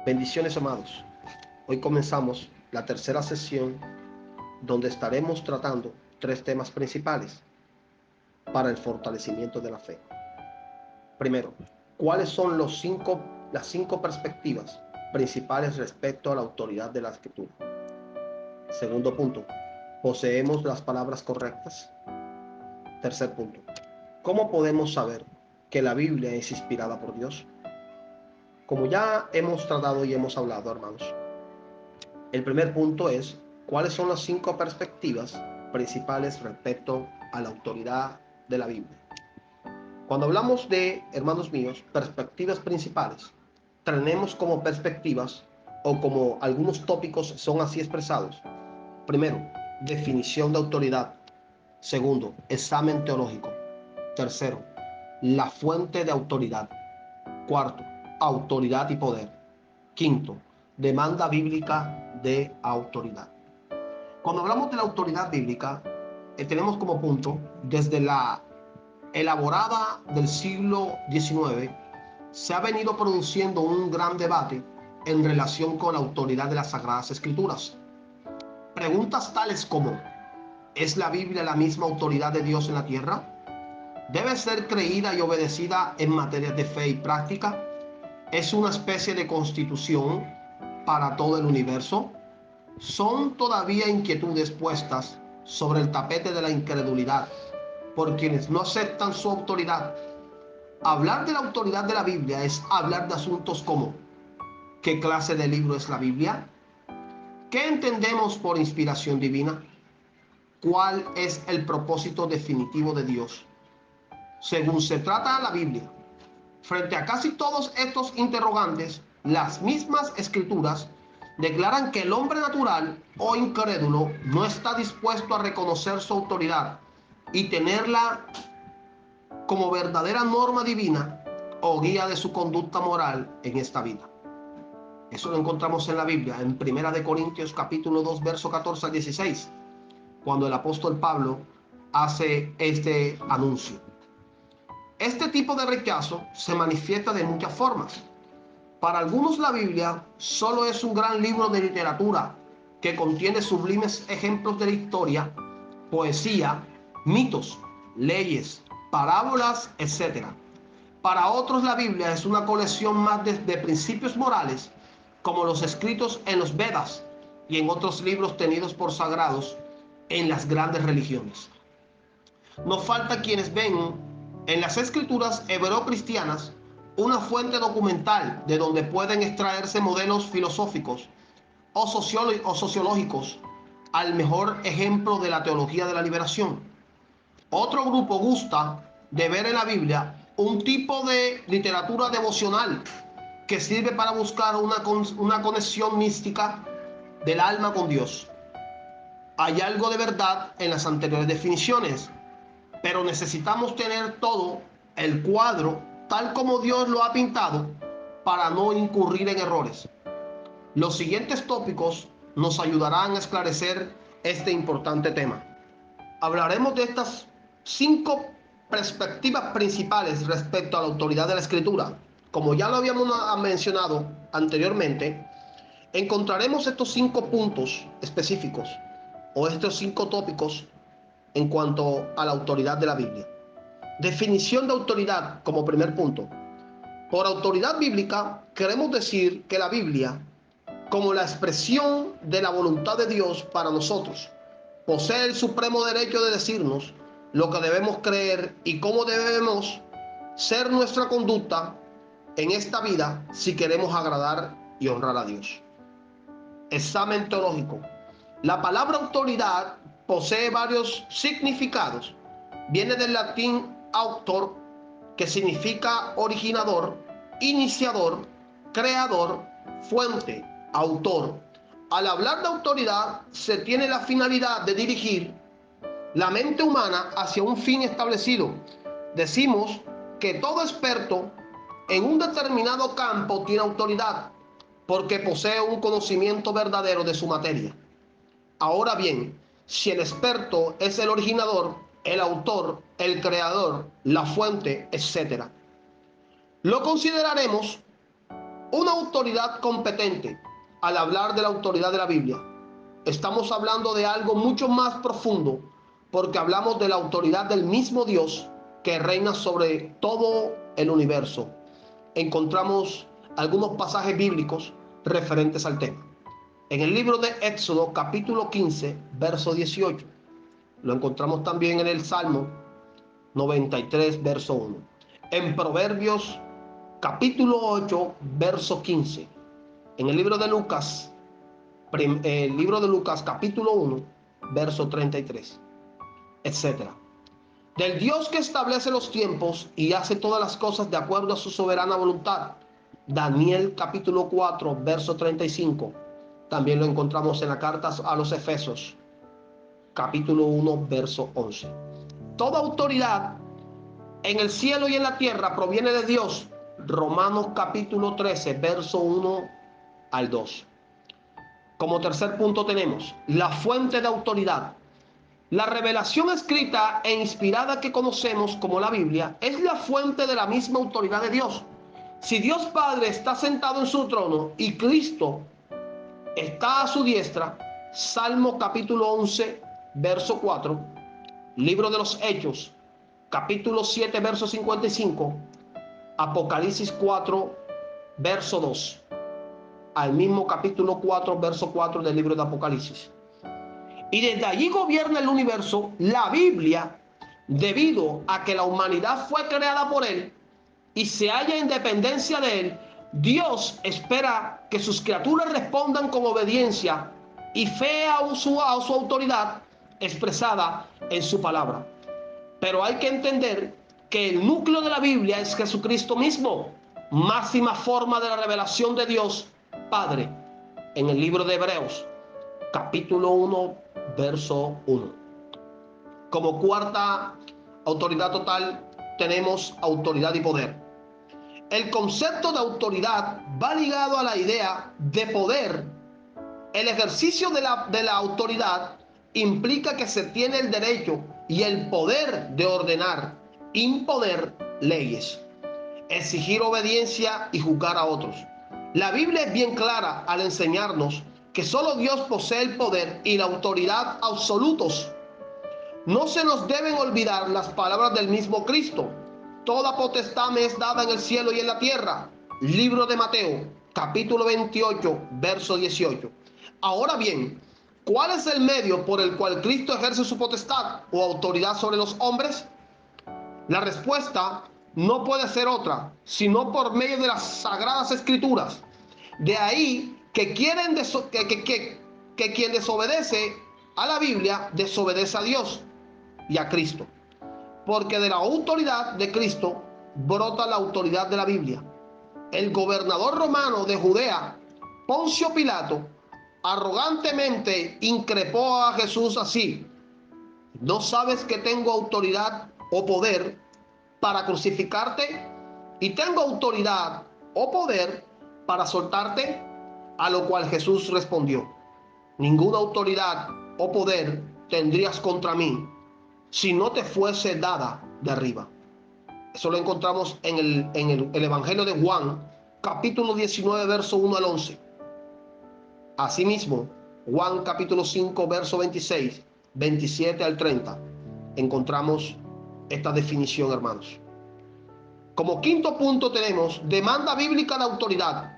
Bendiciones, amados. Hoy comenzamos la tercera sesión donde estaremos tratando tres temas principales para el fortalecimiento de la fe. Primero, ¿cuáles son las cinco perspectivas principales respecto a la autoridad de la Escritura? Segundo punto, ¿poseemos las palabras correctas? Tercer punto, ¿cómo podemos saber que la Biblia es inspirada por Dios? Como ya hemos tratado y hemos hablado, hermanos, el primer punto es cuáles son las cinco perspectivas principales respecto a la autoridad de la Biblia. Cuando hablamos de, hermanos míos, perspectivas principales, tenemos como perspectivas o como algunos tópicos son así expresados. Primero, definición de autoridad. Segundo, examen teológico. Tercero, la fuente de autoridad. Cuarto, autoridad y poder. Quinto, demanda bíblica de autoridad. Cuando hablamos de la autoridad bíblica, tenemos como punto, desde la elaborada del siglo XIX, se ha venido produciendo un gran debate en relación con la autoridad de las Sagradas Escrituras. Preguntas tales como, ¿es la Biblia la misma autoridad de Dios en la tierra? ¿Debe ser creída y obedecida en materia de fe y práctica? ¿Es una especie de constitución para todo el universo? Son todavía inquietudes puestas sobre el tapete de la incredulidad por quienes no aceptan su autoridad. Hablar de la autoridad de la Biblia es hablar de asuntos como ¿qué clase de libro es la Biblia? ¿Qué entendemos por inspiración divina? ¿Cuál es el propósito definitivo de Dios? Según se trata la Biblia, frente a casi todos estos interrogantes, las mismas escrituras declaran que el hombre natural o incrédulo no está dispuesto a reconocer su autoridad y tenerla como verdadera norma divina o guía de su conducta moral en esta vida. Eso lo encontramos en la Biblia, en 1 Corintios capítulo 2, verso 14 al 16, cuando el apóstol Pablo hace este anuncio. Este tipo de rechazo se manifiesta de muchas formas. Para algunos la Biblia solo es un gran libro de literatura que contiene sublimes ejemplos de la historia, poesía, mitos, leyes, parábolas, etc. Para otros la Biblia es una colección más de principios morales, como los escritos en los Vedas y en otros libros tenidos por sagrados en las grandes religiones. No falta quienes ven en las escrituras hebreo-cristianas una fuente documental de donde pueden extraerse modelos filosóficos o sociológicos al mejor ejemplo de la teología de la liberación. Otro grupo gusta de ver en la Biblia un tipo de literatura devocional que sirve para buscar una conexión mística del alma con Dios. Hay algo de verdad en las anteriores definiciones, pero necesitamos tener todo el cuadro tal como Dios lo ha pintado para no incurrir en errores. Los siguientes tópicos nos ayudarán a esclarecer este importante tema. Hablaremos de estas 5 perspectivas principales respecto a la autoridad de la Escritura. Como ya lo habíamos mencionado anteriormente, encontraremos estos 5 puntos específicos o estos 5 tópicos en cuanto a la autoridad de la Biblia. Definición de autoridad como primer punto. Por autoridad bíblica queremos decir que la Biblia, como la expresión de la voluntad de Dios para nosotros, posee el supremo derecho de decirnos lo que debemos creer y cómo debemos ser nuestra conducta en esta vida si queremos agradar y honrar a Dios. Examen teológico. La palabra autoridad posee varios significados. Viene del latín auctor, que significa originador, iniciador, creador, fuente, autor. Al hablar de autoridad, se tiene la finalidad de dirigir la mente humana hacia un fin establecido. Decimos que todo experto en un determinado campo tiene autoridad, porque posee un conocimiento verdadero de su materia. Ahora bien, si el experto es el originador, el autor, el creador, la fuente, etc., lo consideraremos Una autoridad competente. Al hablar de la autoridad de la Biblia, estamos hablando de algo mucho más profundo, porque hablamos de la autoridad del mismo Dios que reina sobre todo el universo. Encontramos algunos pasajes bíblicos referentes al tema. En el libro de Éxodo, capítulo 15, verso 18. Lo encontramos también en el Salmo 93, verso 1. En Proverbios, capítulo 8, verso 15. En el libro de Lucas, capítulo 1, verso 33, etcétera. Del Dios que establece los tiempos y hace todas las cosas de acuerdo a su soberana voluntad. Daniel capítulo 4, verso 35. También lo encontramos en la carta a los Efesios, capítulo 1, verso 11. Toda autoridad en el cielo y en la tierra proviene de Dios. Romanos capítulo 13, verso 1 al 2. Como tercer punto tenemos la fuente de autoridad. La revelación escrita e inspirada que conocemos como la Biblia es la fuente de la misma autoridad de Dios. Si Dios Padre está sentado en su trono y Cristo está a su diestra, Salmo capítulo 11, verso 4, libro de los Hechos, capítulo 7, verso 55, Apocalipsis 4, verso 2, al mismo capítulo 4, verso 4 del libro de Apocalipsis. Y desde allí gobierna el universo. La Biblia, debido a que la humanidad fue creada por Él y se halla en dependencia de Él, Dios espera que sus criaturas respondan con obediencia y fe a su autoridad expresada en su palabra. Pero hay que entender que el núcleo de la Biblia es Jesucristo mismo, máxima forma de la revelación de Dios Padre. En el libro de Hebreos, capítulo 1, verso 1. Como cuarta autoridad total tenemos autoridad y poder. El concepto de autoridad va ligado a la idea de poder. El ejercicio de la autoridad implica que se tiene el derecho y el poder de ordenar, imponer leyes, exigir obediencia y juzgar a otros. La Biblia es bien clara al enseñarnos que solo Dios posee el poder y la autoridad absolutos. No se nos deben olvidar las palabras del mismo Cristo. Toda potestad me es dada en el cielo y en la tierra. Libro de Mateo, capítulo 28, verso 18. Ahora bien, ¿cuál es el medio por el cual Cristo ejerce su potestad o autoridad sobre los hombres? La respuesta no puede ser otra, sino por medio de las sagradas escrituras. De ahí que quien desobedece a la Biblia, desobedece a Dios y a Cristo. Porque de la autoridad de Cristo brota la autoridad de la Biblia. El gobernador romano de Judea, Poncio Pilato, arrogantemente increpó a Jesús así: ¿no sabes que tengo autoridad o poder para crucificarte? Y tengo autoridad o poder para soltarte. A lo cual Jesús respondió: ninguna autoridad o poder tendrías contra mí si no te fuese dada de arriba. Eso lo encontramos en el Evangelio de Juan, capítulo 19, verso 1 al 11. Asimismo, Juan capítulo 5, verso 26, 27 al 30, encontramos esta definición, hermanos. Como quinto punto tenemos demanda bíblica de autoridad.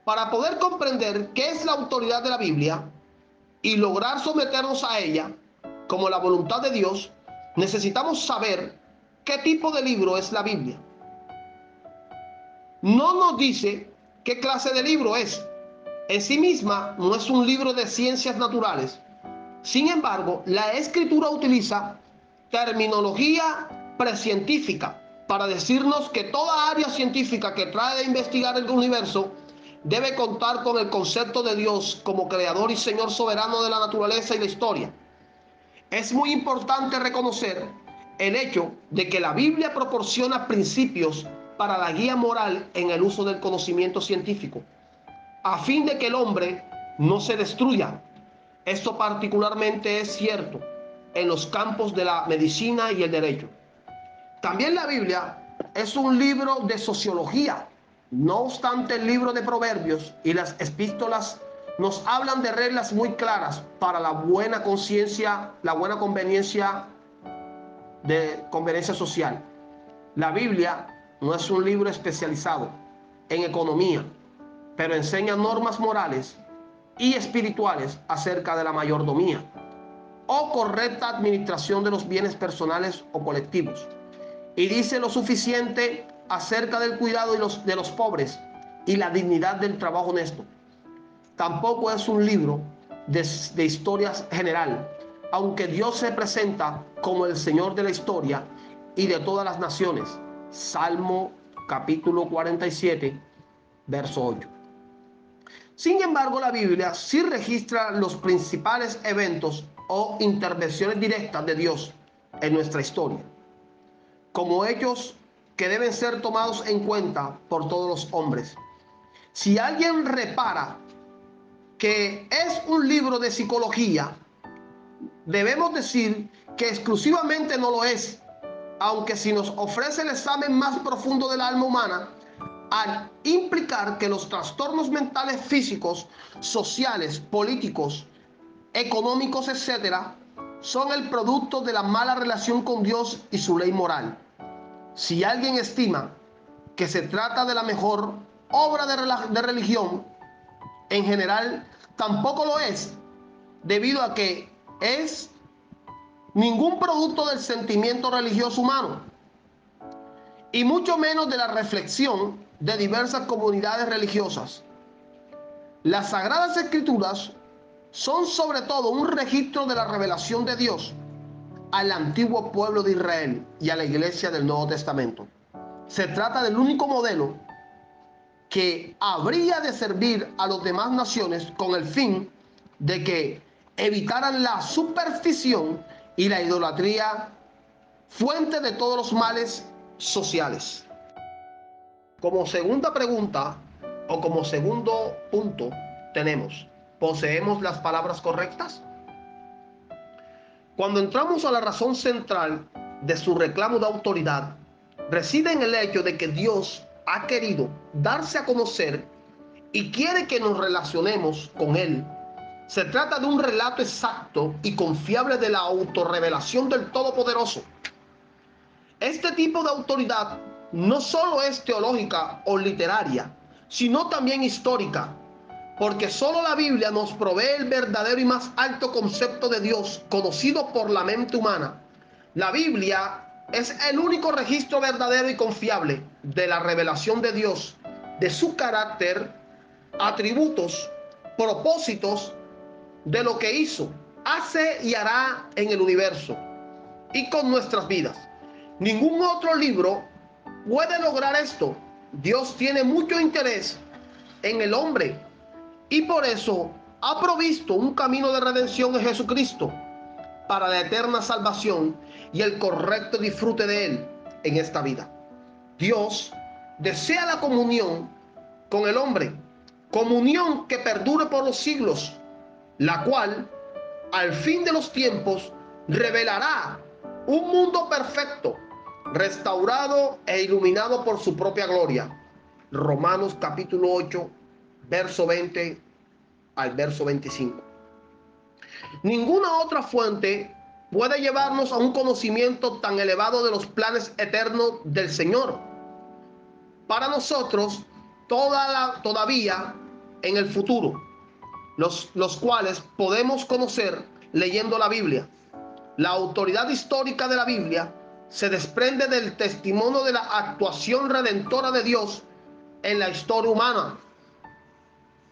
Para poder comprender qué es la autoridad de la Biblia y lograr someternos a ella como la voluntad de Dios, necesitamos saber qué tipo de libro es la Biblia. No nos dice qué clase de libro es. En sí misma no es un libro de ciencias naturales. Sin embargo, la Escritura utiliza terminología precientífica para decirnos que toda área científica que trae de investigar el universo debe contar con el concepto de Dios como creador y Señor soberano de la naturaleza y la historia. Es muy importante reconocer el hecho de que la Biblia proporciona principios para la guía moral en el uso del conocimiento científico, a fin de que el hombre no se destruya. Esto particularmente es cierto en los campos de la medicina y el derecho. También la Biblia es un libro de sociología. No obstante, el libro de Proverbios y las epístolas nos hablan de reglas muy claras para la buena conciencia, la buena conveniencia social. La Biblia no es un libro especializado en economía, pero enseña normas morales y espirituales acerca de la mayordomía o correcta administración de los bienes personales o colectivos. Y dice lo suficiente acerca del cuidado de los pobres y la dignidad del trabajo honesto. Tampoco es un libro de historias general, aunque Dios se presenta como el Señor de la historia y de todas las naciones. Salmo capítulo 47, verso 8. Sin embargo, la Biblia sí registra los principales eventos o intervenciones directas de Dios en nuestra historia, como hechos que deben ser tomados en cuenta por todos los hombres. Si alguien repara que es un libro de psicología, debemos decir que exclusivamente no lo es, aunque si nos ofrece el examen más profundo del alma humana, al implicar que los trastornos mentales físicos, sociales, políticos, económicos, etc., son el producto de la mala relación con Dios y su ley moral. Si alguien estima que se trata de la mejor obra de religión, en general tampoco lo es, debido a que es ningún producto del sentimiento religioso humano, y mucho menos de la reflexión de diversas comunidades religiosas. Las Sagradas Escrituras son sobre todo un registro de la revelación de Dios al antiguo pueblo de Israel y a la iglesia del Nuevo Testamento. Se trata del único modelo que habría de servir a las demás naciones con el fin de que evitaran la superstición y la idolatría, fuente de todos los males sociales. Como segunda pregunta o como segundo punto tenemos: ¿poseemos las palabras correctas? Cuando entramos a la razón central de su reclamo de autoridad, reside en el hecho de que Dios ha querido darse a conocer y quiere que nos relacionemos con Él. Se trata de un relato exacto y confiable de la autorrevelación del Todopoderoso. Este tipo de autoridad no solo es teológica o literaria, sino también histórica, porque solo la Biblia nos provee el verdadero y más alto concepto de Dios conocido por la mente humana. La Biblia es el único registro verdadero y confiable de la revelación de Dios, de su carácter, atributos, propósitos, de lo que hizo, hace y hará en el universo y con nuestras vidas. Ningún otro libro puede lograr esto. Dios tiene mucho interés en el hombre y por eso ha provisto un camino de redención en Jesucristo para la eterna salvación y el correcto disfrute de Él en esta vida. Dios desea la comunión con el hombre, comunión que perdure por los siglos, la cual al fin de los tiempos revelará un mundo perfecto, restaurado e iluminado por su propia gloria. Romanos capítulo 8, verso 20 al verso 25. Ninguna otra fuente puede llevarnos a un conocimiento tan elevado de los planes eternos del Señor para nosotros todavía en el futuro, los cuales podemos conocer leyendo la Biblia. La autoridad histórica de la Biblia se desprende del testimonio de la actuación redentora de Dios en la historia humana.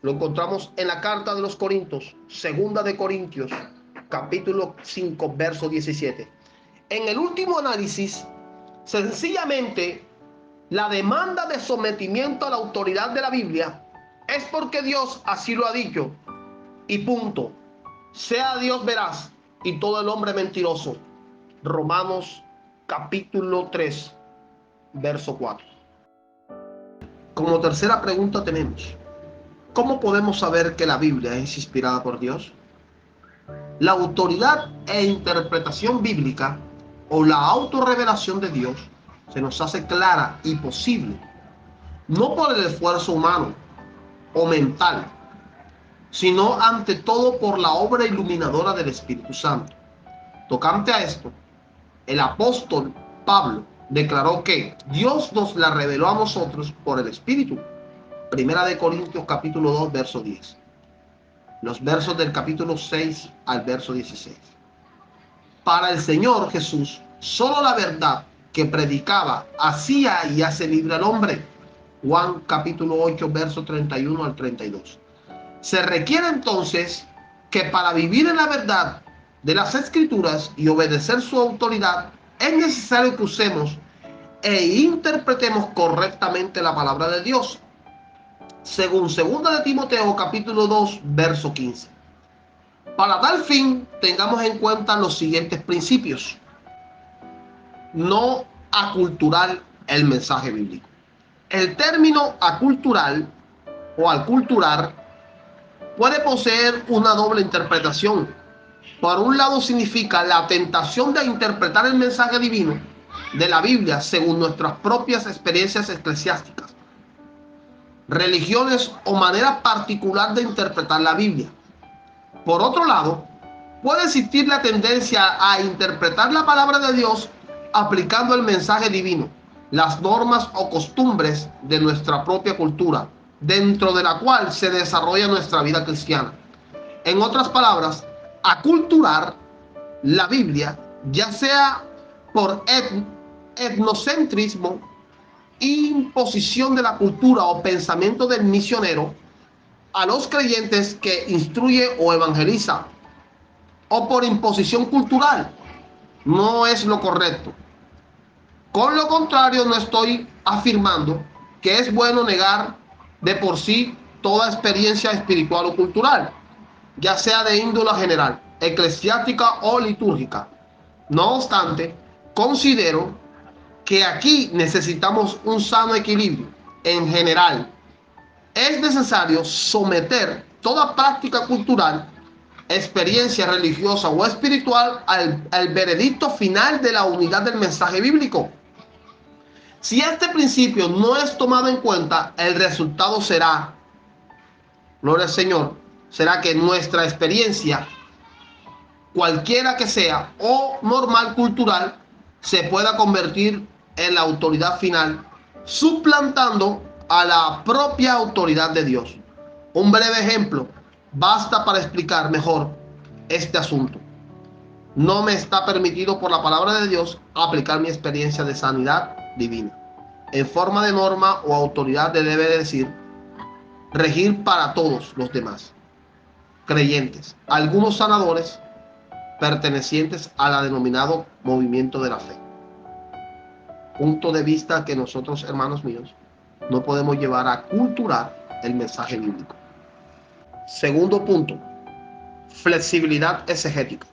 Lo encontramos en la carta de los Corintios, segunda de Corintios, capítulo 5, verso 17. En el último análisis, sencillamente, la demanda de sometimiento a la autoridad de la Biblia es porque Dios así lo ha dicho. Y punto. Sea Dios veraz y todo el hombre mentiroso. Romanos capítulo 3, verso 4. Como tercera pregunta tenemos: ¿cómo podemos saber que la Biblia es inspirada por Dios? La autoridad e interpretación bíblica o la autorrevelación de Dios se nos hace clara y posible no por el esfuerzo humano o mental, sino ante todo por la obra iluminadora del Espíritu Santo. Tocante a esto, el apóstol Pablo declaró que Dios nos la reveló a nosotros por el Espíritu. Primera de Corintios capítulo 2, verso 10. Los versos del capítulo 6 al verso 16. Para el Señor Jesús, solo la verdad que predicaba hacía y hace libre al hombre. Juan capítulo 8, verso 31 al 32. Se requiere entonces que para vivir en la verdad de las Escrituras y obedecer su autoridad, es necesario que usemos e interpretemos correctamente la palabra de Dios, según 2 de Timoteo capítulo 2, verso 15. Para tal fin, tengamos en cuenta los siguientes principios. No aculturar el mensaje bíblico. El término acultural o aculturar puede poseer una doble interpretación. Por un lado, significa la tentación de interpretar el mensaje divino de la Biblia según nuestras propias experiencias eclesiásticas, religiones o manera particular de interpretar la Biblia. Por otro lado, puede existir la tendencia a interpretar la palabra de Dios aplicando el mensaje divino, las normas o costumbres de nuestra propia cultura, dentro de la cual se desarrolla nuestra vida cristiana. En otras palabras, aculturar la Biblia, ya sea por etnocentrismo, imposición de la cultura o pensamiento del misionero a los creyentes que instruye o evangeliza, o por imposición cultural, no es lo correcto. Con lo contrario, no estoy afirmando que es bueno negar de por sí toda experiencia espiritual o cultural, ya sea de índole general, eclesiástica o litúrgica. No obstante, considero que aquí necesitamos un sano equilibrio. En general, es necesario someter toda práctica cultural, experiencia religiosa o espiritual al veredicto final de la unidad del mensaje bíblico. Si este principio no es tomado en cuenta, el resultado será, gloria al Señor, será que nuestra experiencia, cualquiera que sea, o normal cultural, se pueda convertir en la autoridad final, suplantando a la propia autoridad de Dios. Un breve ejemplo basta para explicar mejor este asunto. No me está permitido por la palabra de Dios aplicar mi experiencia de sanidad divina. En forma de norma o autoridad debe decir, regir para todos los demás creyentes, algunos sanadores pertenecientes a la denominado movimiento de la fe. Punto de vista que nosotros, hermanos míos, no podemos llevar a culturar el mensaje bíblico. Segundo punto, flexibilidad exegética.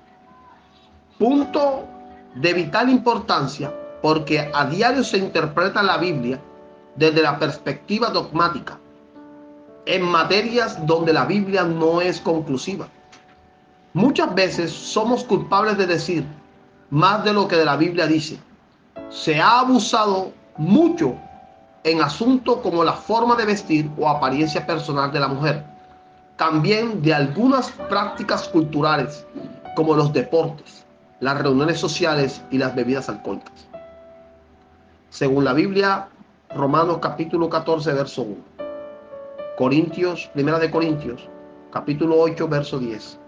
Punto de vital importancia porque a diario se interpreta la Biblia desde la perspectiva dogmática, en materias donde la Biblia no es conclusiva. Muchas veces somos culpables de decir más de lo que de la Biblia dice. Se ha abusado mucho en asuntos como la forma de vestir o apariencia personal de la mujer. También de algunas prácticas culturales como los deportes, las reuniones sociales y las bebidas alcohólicas. Según la Biblia, Romanos capítulo 14, verso 1. Primera de Corintios, capítulo 8, verso 10.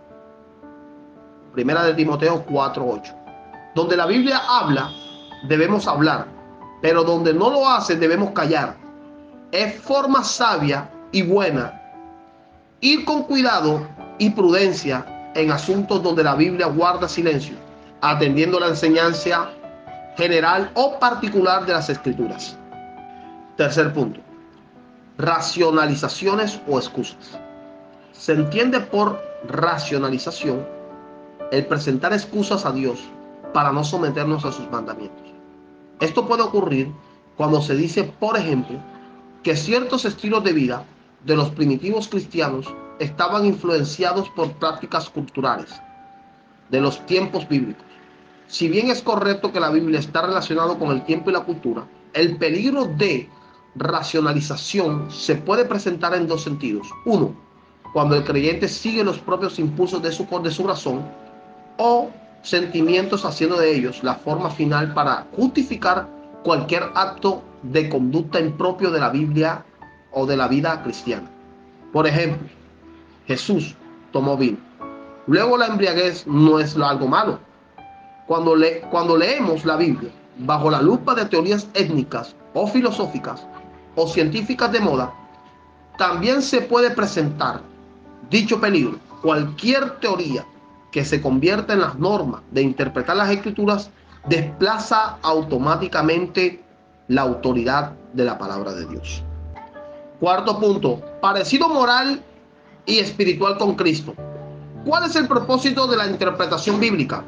Primera de Timoteo 4, 8. Donde la Biblia habla, debemos hablar, pero donde no lo hace, debemos callar. Es forma sabia y buena ir con cuidado y prudencia en asuntos donde la Biblia guarda silencio, atendiendo la enseñanza general o particular de las Escrituras. Tercer punto, racionalizaciones o excusas. Se entiende por racionalización el presentar excusas a Dios para no someternos a sus mandamientos. Esto puede ocurrir cuando se dice, por ejemplo, que ciertos estilos de vida de los primitivos cristianos estaban influenciados por prácticas culturales de los tiempos bíblicos. Si bien es correcto que la Biblia está relacionada con el tiempo y la cultura, el peligro de racionalización se puede presentar en dos sentidos. Uno, cuando el creyente sigue los propios impulsos de su razón o sentimientos, haciendo de ellos la forma final para justificar cualquier acto de conducta impropio de la Biblia o de la vida cristiana. Por ejemplo, Jesús tomó vino. Luego la embriaguez no es algo malo. Cuando leemos la Biblia bajo la lupa de teorías étnicas o filosóficas o científicas de moda, también se puede presentar dicho peligro. Cualquier teoría que se convierta en las normas de interpretar las escrituras desplaza automáticamente la autoridad de la palabra de Dios. Cuarto punto, parecido moral y espiritual con Cristo. ¿Cuál es el propósito de la interpretación bíblica?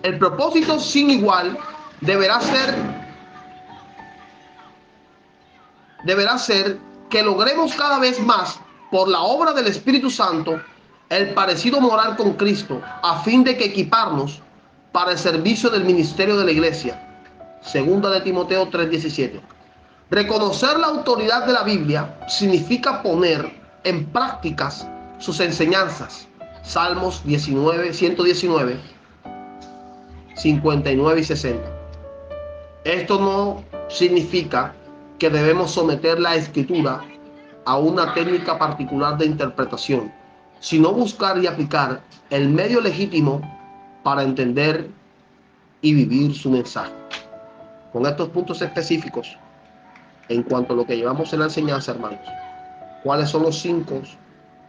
El propósito sin igual deberá ser que logremos cada vez más, por la obra del Espíritu Santo, el parecido moral con Cristo, a fin de que equiparnos para el servicio del ministerio de la iglesia. Segunda de Timoteo 3:17. Reconocer la autoridad de la Biblia significa poner en prácticas sus enseñanzas. Salmos 119, 59 y 60. Esto no significa que debemos someter la escritura a una técnica particular de interpretación, sino buscar y aplicar el medio legítimo para entender y vivir su mensaje. Con estos puntos específicos, en cuanto a lo que llevamos en la enseñanza, hermanos, ¿cuáles son los 5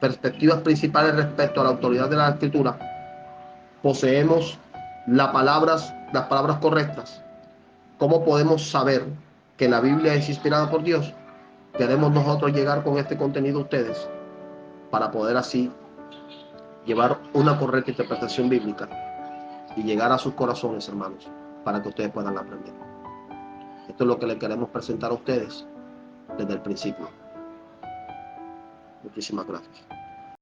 perspectivas principales respecto a la autoridad de la escritura? Poseemos las palabras correctas. ¿Cómo podemos saber que la Biblia es inspirada por Dios? Queremos nosotros llegar con este contenido a ustedes para poder así llevar una correcta interpretación bíblica y llegar a sus corazones, hermanos, para que ustedes puedan aprender. Esto es lo que les queremos presentar a ustedes desde el principio. Muchísimas gracias.